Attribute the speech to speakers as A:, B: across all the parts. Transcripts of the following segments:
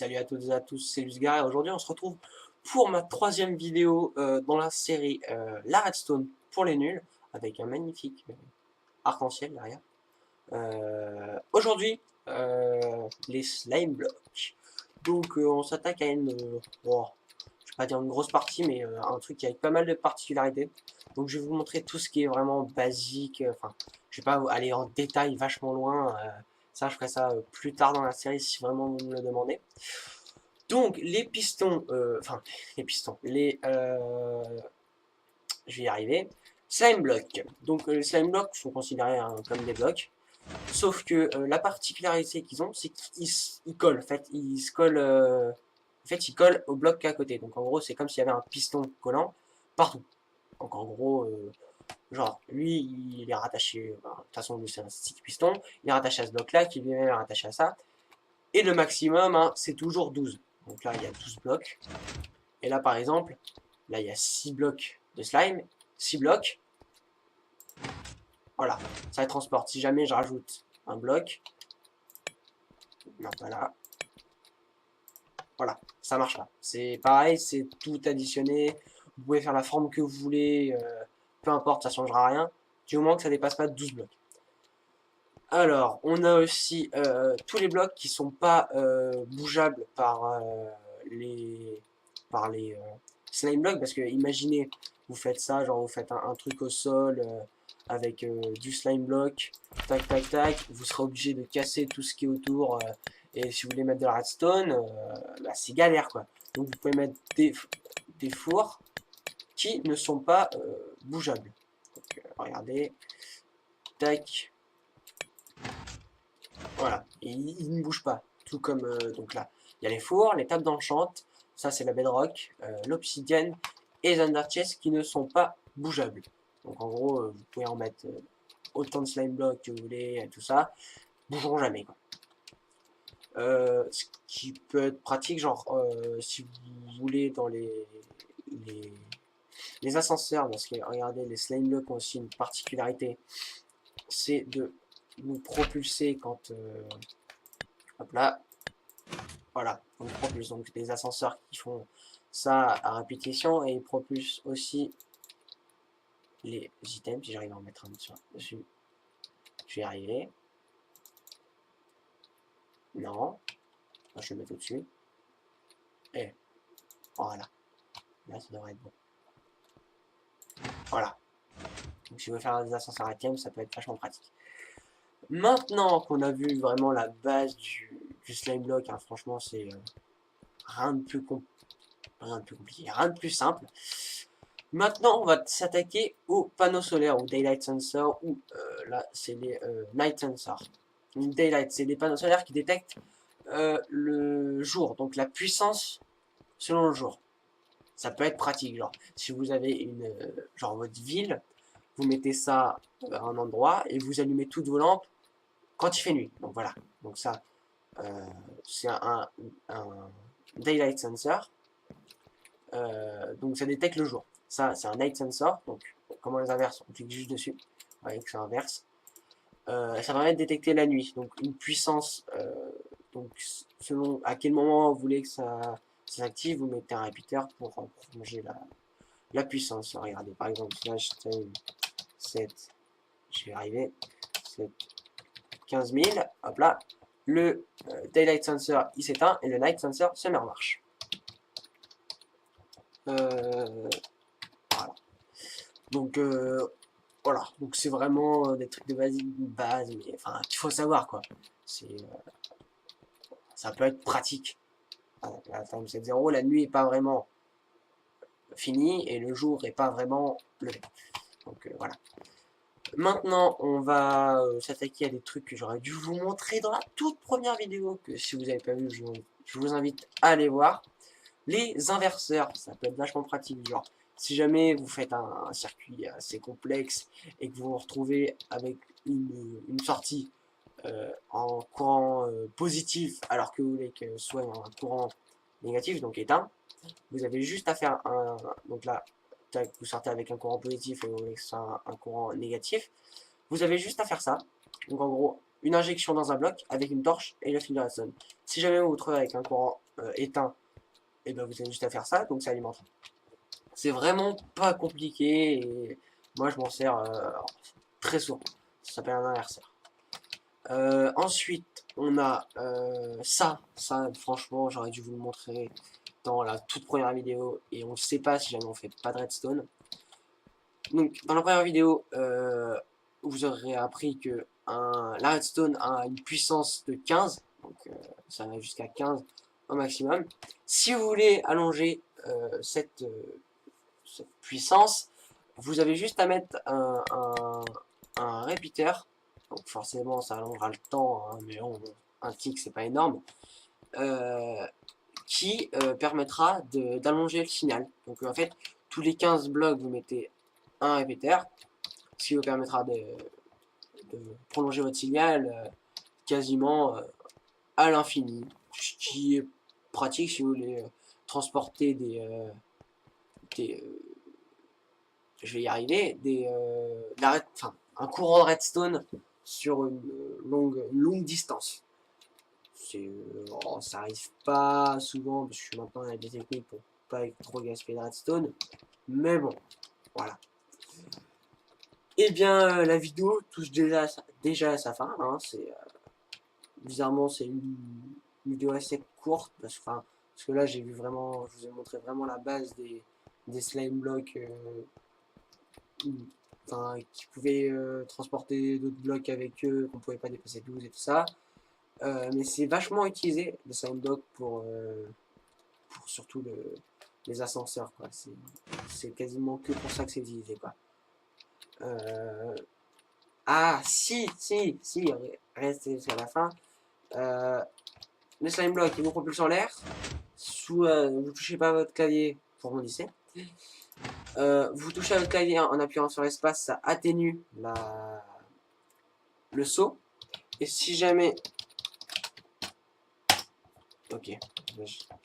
A: Salut à toutes et à tous, c'est Lusgar et aujourd'hui on se retrouve pour ma troisième vidéo dans la série La Redstone pour les nuls avec un magnifique arc-en-ciel derrière. Aujourd'hui, les slime blocks. Donc on s'attaque à une, bon, je vais pas dire une grosse partie, mais un truc avec pas mal de particularités. Donc je vais vous montrer tout ce qui est vraiment basique. Enfin, je vais pas aller en détail vachement loin. Ça, je ferai ça plus tard dans la série si vraiment vous me le demandez. Donc les pistons, enfin les pistons, je vais y arriver. Slime blocks. Donc les slime blocks sont considérés comme des blocs. Sauf que la particularité qu'ils ont, c'est qu'ils collent. En fait, ils se collent. Ils collent au bloc à côté. Donc en gros, c'est comme s'il y avait un piston collant partout. Donc en gros, genre, lui, il est rattaché. De toute façon, lui, c'est un stick piston. Il est rattaché à ce bloc-là, qui lui-même est rattaché à ça. Et le maximum, hein, c'est toujours 12. Donc là, il y a 12 blocs. Et là, par exemple, là, il y a 6 blocs de slime. 6 blocs. Voilà, ça transporte. Si jamais je rajoute un bloc, non, voilà. Voilà, ça marche pas. C'est pareil, c'est tout additionné. Vous pouvez faire la forme que vous voulez. Peu importe, ça changera rien. Du moment que ça dépasse pas 12 blocs. Alors, on a aussi tous les blocs qui sont pas bougeables les, par les slime blocks. Parce que imaginez, vous faites ça, genre vous faites un truc au sol avec du slime block, tac tac tac, vous serez obligé de casser tout ce qui est autour. Et si vous voulez mettre de la redstone, bah, c'est galère quoi. Donc vous pouvez mettre des fours qui ne sont pas bougeables. Donc, regardez, tac. Voilà, et il ne bouge pas. Tout comme, donc là, il y a les fours, les tables d'enchant, ça c'est la bedrock, l'obsidienne et les under chests qui ne sont pas bougeables. Donc en gros, vous pouvez en mettre autant de slime blocks que vous voulez, tout ça, bougeront jamais quoi. Ce qui peut être pratique, genre si vous voulez dans les, les ascenseurs, parce que regardez, les slime blocks ont aussi une particularité, c'est de nous propulser quand hop là, voilà, on propulse donc des ascenseurs qui font ça à répétition et ils propulsent aussi les items. Si j'arrive à en mettre un dessus, je vais y arriver. Non, moi, je le mets au-dessus. Et voilà, là ça devrait être bon. Voilà. Donc si vous voulez faire des ascenseurs à thème, ça peut être vachement pratique. Maintenant qu'on a vu vraiment la base du slime block, hein, franchement c'est rien de plus compliqué, rien de plus simple. Maintenant, on va s'attaquer aux panneaux solaires, aux Daylight Sensor, ou là, c'est les Night Sensor. Daylight, c'est des panneaux solaires qui détectent le jour, donc la puissance selon le jour. Ça peut être pratique, genre, si vous avez genre votre ville, vous mettez ça à un endroit et vous allumez toutes vos lampes quand il fait nuit. Donc voilà, donc ça, c'est un Daylight Sensor. Donc ça détecte le jour. Ça, c'est un night sensor. Donc, comment on les inverse? On clique juste dessus. Vous voyez que ça inverse. Ça permet de détecter la nuit. Donc, une puissance. Donc, selon à quel moment vous voulez que ça s'active, vous mettez un répéteur pour prolonger la puissance. Regardez, par exemple, slash time 7. Je vais arriver. 7, 15 000. Hop là. Le daylight sensor il s'éteint et le night sensor se met en marche. Voilà. Donc voilà, donc c'est vraiment des trucs de base, mais enfin qu'il faut savoir quoi. C'est ça peut être pratique. La time 7.0, la nuit est pas vraiment finie et le jour est pas vraiment levé. Donc voilà. Maintenant, on va s'attaquer à des trucs que j'aurais dû vous montrer dans la toute première vidéo, que si vous n'avez pas vu, je vous invite à aller voir. Les inverseurs, ça peut être vachement pratique, genre si jamais vous faites un circuit assez complexe et que vous vous retrouvez avec une sortie en courant positif alors que vous voulez que ce soit un courant négatif, donc éteint, vous avez juste à faire donc là, vous sortez avec un courant positif et vous voulez que ce soit un courant négatif, vous avez juste à faire ça. Donc en gros, une injection dans un bloc avec une torche et le fil de redstone. Si jamais vous vous trouvez avec un courant éteint, et ben vous avez juste à faire ça, donc ça alimente. C'est vraiment pas compliqué, et moi je m'en sers très souvent. Ça s'appelle un inverseur. Ensuite, on a ça, franchement, j'aurais dû vous le montrer dans la toute première vidéo, et on ne sait pas si jamais on fait pas de redstone. Donc, dans la première vidéo, vous aurez appris que la redstone a une puissance de 15, donc ça va jusqu'à 15 au maximum. Si vous voulez allonger cette puissance, vous avez juste à mettre un répéteur. Donc forcément ça allongera le temps, hein, mais un tick c'est pas énorme, qui permettra d'allonger le signal. Donc en fait, tous les 15 blocs vous mettez un répéteur, ce qui vous permettra de prolonger votre signal quasiment à l'infini, ce qui est pratique si vous voulez transporter je vais y arriver, un courant de redstone sur une longue distance. Ça arrive pas souvent, parce que maintenant il y a des techniques pour pas trop gaspiller de redstone, mais bon, voilà. Et bien, la vidéo touche déjà à sa fin, hein, bizarrement c'est une vidéo assez courte, parce que là j'ai vu vraiment, je vous ai montré vraiment la base des slime blocks, qui pouvaient transporter d'autres blocs avec eux, qu'on pouvait pas dépasser 12 et tout ça. Mais c'est vachement utilisé, le slime block, pour surtout les ascenseurs, quoi. C'est quasiment que pour ça que c'est utilisé, quoi. Ah, si, restez jusqu'à la fin. Le slime block, il vous propulse en l'air. Vous touchez pas votre clavier, vous rebondissez. Vous touchez à votre clavier en appuyant sur l'espace, ça atténue le saut. Et si jamais... Ok,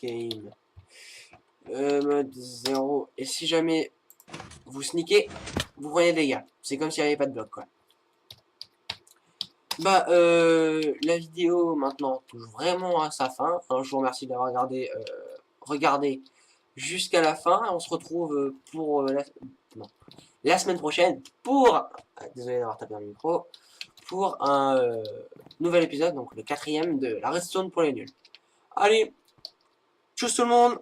A: game. Mode 0. Et si jamais vous sneakez, vous prenez des dégâts. C'est comme s'il n'y avait pas de bloc, quoi. Bah, la vidéo maintenant touche vraiment à sa fin. Hein, je vous remercie d'avoir regardé jusqu'à la fin. On se retrouve pour la semaine prochaine pour... désolé d'avoir tapé dans le micro. Pour un nouvel épisode, donc le 4e de la redstone pour les nuls. Allez, tchuss tout le monde!